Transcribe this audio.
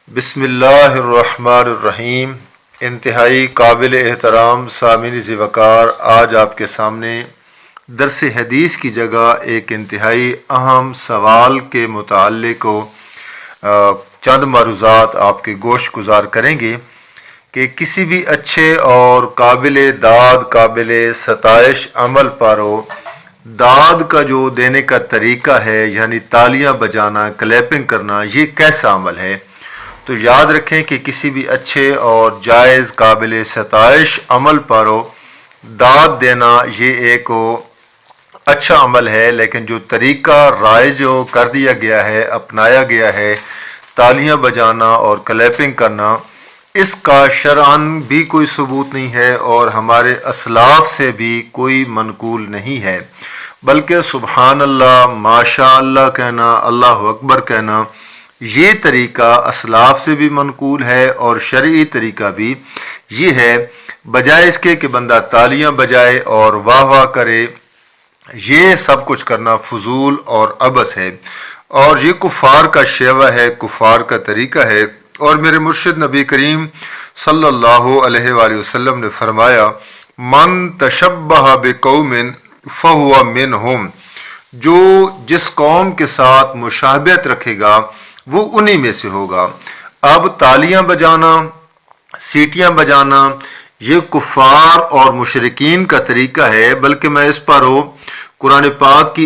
بسم اللہ الرحمن الرحیم۔ انتہائی قابل احترام سامعین ذوقار، آج آپ کے سامنے درس حدیث کی جگہ ایک انتہائی اہم سوال کے متعلق چند معروضات آپ کے گوش گزار کریں گے کہ کسی بھی اچھے اور قابل داد قابل ستائش عمل پر داد کا جو دینے کا طریقہ ہے، یعنی تالیاں بجانا، کلیپنگ کرنا، یہ کیسا عمل ہے؟ تو یاد رکھیں کہ کسی بھی اچھے اور جائز قابل ستائش عمل پر داد دینا یہ ایک اچھا عمل ہے، لیکن جو طریقہ رائج کر دیا گیا ہے، اپنایا گیا ہے، تالیاں بجانا اور کلیپنگ کرنا، اس کا شرعاً بھی کوئی ثبوت نہیں ہے اور ہمارے اسلاف سے بھی کوئی منقول نہیں ہے، بلکہ سبحان اللہ، ماشاء اللہ کہنا، اللہ اکبر کہنا، یہ طریقہ اسلاف سے بھی منقول ہے اور شرعی طریقہ بھی یہ ہے، بجائے اس کے کہ بندہ تالیاں بجائے اور واہ واہ کرے۔ یہ سب کچھ کرنا فضول اور عبث ہے اور یہ کفار کا شیوہ ہے، کفار کا طریقہ ہے۔ اور میرے مرشد نبی کریم صلی اللہ علیہ وآلہ وسلم نے فرمایا، من تشبہ بقوم فہو منہم، جو جس قوم کے ساتھ مشابہت رکھے گا وہ انہی میں سے ہوگا۔ اب تالیاں بجانا، سیٹیاں بجانا یہ کفار اور مشرکین کا طریقہ ہے، بلکہ میں اس پر قرآن پاک کی